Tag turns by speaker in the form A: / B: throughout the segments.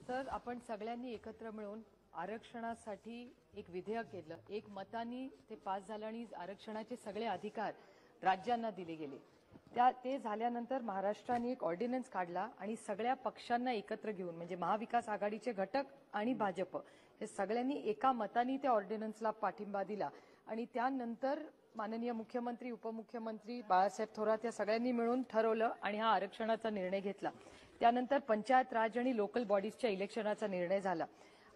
A: Sir, आपण सगळ्यांनी एकत्र मिळून आरक्षणासाठी एक विधेयक केलं, एक मतानी ते पास झालं आणि आरक्षणाचे सगळे अधिकार राज्यांना दिले गेले। ते झाल्यानंतर महाराष्ट्राने एक ऑर्डिनन्स काढला आणि सगळ्या पक्षांना एकत्र घेऊन म्हणजे महाविकास आघाडीचे घटक आणि भाजप हे सगळ्यांनी एका मतानी त्या ऑर्डिनन्सला पाठिंबा दिला आणि त्यानंतर माननीय मुख्यमंत्री उपमुख्यमंत्री बाळासाहेब थोरात या सगळ्यांनी मिळून ठरवलं आणि हा आरक्षणाचा निर्णय घेतला। त्यानंतर पंचायत राज आणि लोकल बॉडीजच्या इलेक्शनाचा निर्णय झाला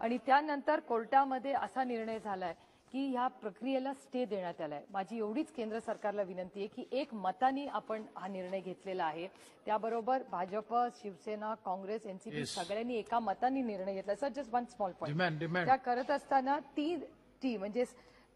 A: आणि त्यानंतर कोर्टामध्ये असा निर्णय झालाय की ह्या प्रक्रियेला स्टे देण्यात आलाय। माझी एवढीच केंद्र सरकारला विनंती आहे की एक मतानी आपण हा निर्णय घेतलेला आहे, त्याबरोबर भाजप शिवसेना काँग्रेस एनसीपी सगळ्यांनी एका मतानी निर्णय घेतला। Sir, just one small point, त्या करत असताना म्हणजे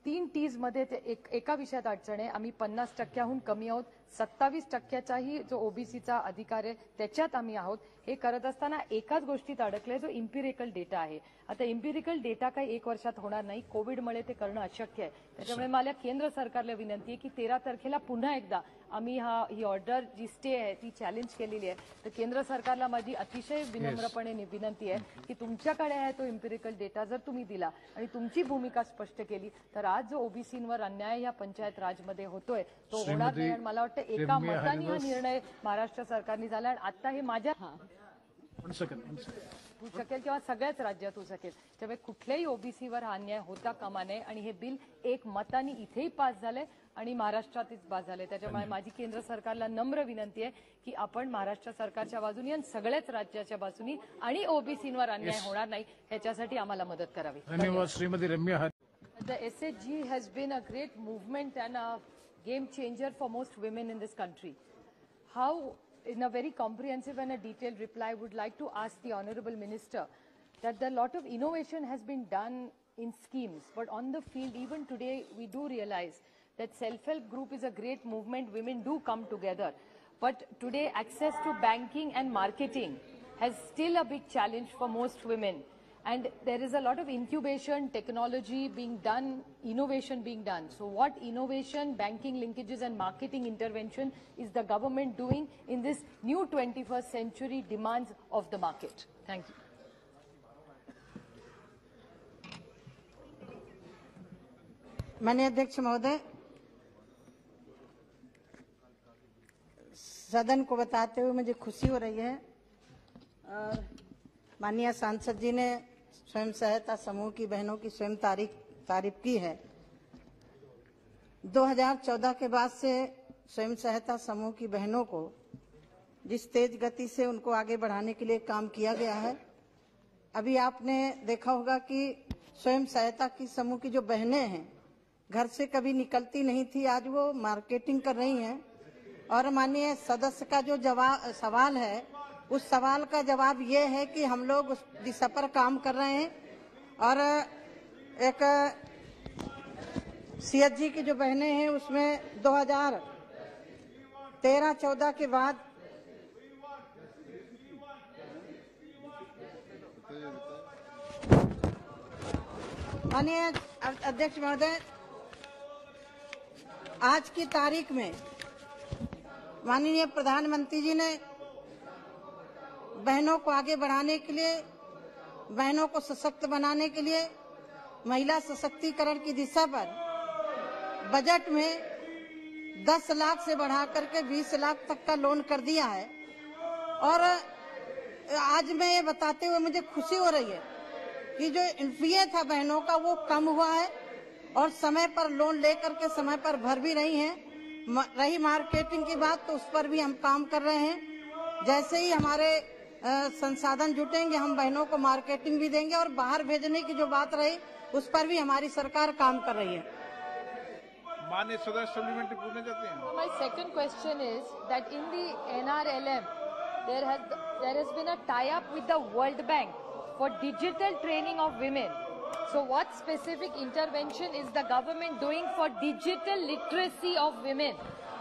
A: 3 टीज मध्ये एका विषयात अडचण आहे। आम्ही 50%हून कमी आहोत, 27%चाही जो ओबीसीचा अधिकार आहे त्याच्यात आम्ही आहोत। हे करत असताना एकाच गोष्टीत अडकले जो इम्पिरिकल डेटा आहे। आता इम्पिरिकल डेटा काही 1 वर्षात होणार नाही, कोविडमुळे ते करणं अशक्य आहे। त्याच्यामुळे मला केंद्र सरकारला विनंती आहे की 13 तारखेला पुन्हा एकदा आम्ही ही ऑर्डर जी स्टे आहे ती चॅलेंज केलेली आहे। तर केंद्र सरकारला माझी अतिशय विनम्रपणे विनंती आहे की तुमच्याकडे आहे तो इम्पिरिकल डेटा जर तुम्ही दिला आणि तुमची भूमिका स्पष्ट केली तर आज जो ओबीसींवर अन्याय या पंचायत राजमध्ये होतोय तो होणार नाही। आणि मला वाटतं एका मताने हा निर्णय महाराष्ट्र सरकारने झाला आणि आता हे माझ्या होऊ शकेल किंवा सगळ्याच राज्यात होऊ शकेल। त्यामुळे कुठल्याही ओबीसीवर हा अन्याय होता कामा नये आणि हे बिल एक मताने इथेही पास झाले आणि महाराष्ट्रातच पास झाले। त्याच्यामुळे माझी केंद्र सरकारला नम्र विनंती आहे की आपण महाराष्ट्र सरकारच्या बाजूने आणि सगळ्याच राज्याच्या बाजूने आणि ओबीसींवर अन्याय होणार नाही ह्याच्यासाठी आम्हाला मदत करावी।
B: धन्यवाद श्रीमती रम्या।
A: The SHG has been a great movement and a game changer for most women in this country. How, in a very comprehensive and a detailed reply, I would like to ask the Honourable Minister that a lot of innovation has been done in schemes, but on the field, even today, we do realize that self-help group is a great movement. Women do come together, but today access to banking and marketing has still a big challenge for most women. And there is a lot of incubation, technology being done, innovation being done. So what innovation, banking linkages and marketing intervention is the government doing in this new 21st century demands of the market? Thank you.
C: माननीय अध्यक्ष महोदय, सदन को बताते हुए मुझे खुशी हो रही है और माननीय सांसद जी ने स्वयं सहायता समूह की बहनों की स्वयं तारीफ की है। 2014 के बाद से स्वयं सहायता समूह की बहनों को जिस तेज गति से उनको आगे बढ़ाने के लिए काम किया गया है, अभी आपने देखा होगा कि स्वयं सहायता की समूह की जो बहनें हैं घर से कभी निकलती नहीं थी, आज वो मार्केटिंग कर रही हैं। और माननीय सदस्य का जो सवाल है उस सवाल का जवाब ये है कि हम लोग उस दिशा पर काम कर रहे हैं और एक सीएचजी की जो बहनें हैं उसमें 2013-14 के बाद माननीय अध्यक्ष महोदय, आज की तारीख में माननीय प्रधानमंत्री जी ने बहनों को आगे बढ़ाने के लिए, बहनों को सशक्त बनाने के लिए, महिला सशक्तिकरण की दिशा पर बजट में 10 लाख से बढ़ा करके 20 लाख तक का लोन कर दिया है। और आज मैं ये बताते हुए मुझे खुशी हो रही है कि जो एनपीए था बहनों का वो कम हुआ है और समय पर लोन लेकर के समय पर भर भी रही हैं। रही मार्केटिंग की बात तो उस पर भी हम काम कर रहे हैं। जैसे ही हमारे संसाधन जुटेंगे हम बहनों को मार्केटिंग भी देंगे और बाहर भेजने की जो बात रही उस पर भी हमारी सरकार काम कर रही है।
B: माननीय सदस्य सप्लीमेंट्री पूछना चाहते हैं।
A: My second question is that in the NRLM there has been a tie-up with the World Bank for digital training of women. So what specific intervention is the government doing for digital literacy of women?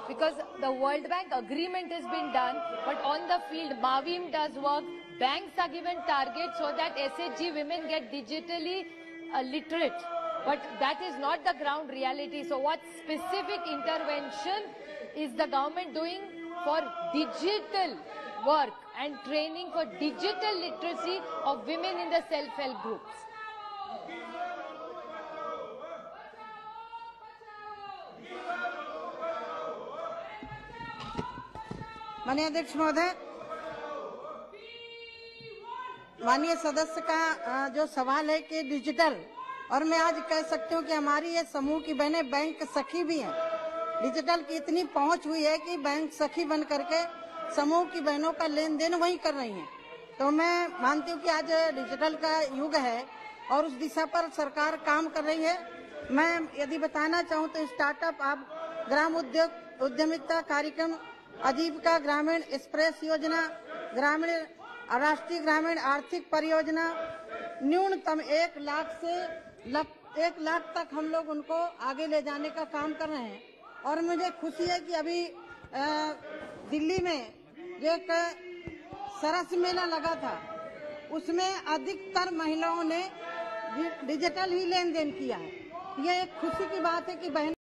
A: Because the World Bank agreement has been done, but on the field, Mavim does work, banks are given targets so that SHG women get digitally literate. But that is not the ground reality. So what specific intervention is the government doing for digital work and training for digital literacy of women in the self-help groups.
C: माननीय अध्यक्ष महोदय, माननीय सदस्य का जो सवाल है कि डिजिटल, और मैं आज कह सकती हूँ कि हमारी ये समूह की बहनें बैंक सखी भी हैं। डिजिटल की इतनी पहुंच हुई है कि बैंक सखी बन करके समूह की बहनों का लेन देन वही कर रही हैं। तो मैं मानती हूँ कि आज डिजिटल का युग है और उस दिशा पर सरकार काम कर रही है। मैं यदि बताना चाहूँ तो स्टार्टअप आप ग्राम उद्योग उद्यमिता कार्यक्रम, आजीविका ग्रामीण एक्सप्रेस योजना, ग्रामीण राष्ट्रीय ग्रामीण आर्थिक परियोजना, न्यूनतम 1 लाख से 1 लाख तक हम लोग उनको आगे ले जाने का काम कर रहे हैं। और मुझे खुशी है कि अभी दिल्ली में जो एक सरस मेला लगा था, उसमें अधिकतर महिलाओं ने डिजिटल ही लेन देन किया है। ये एक खुशी की बात है कि बहन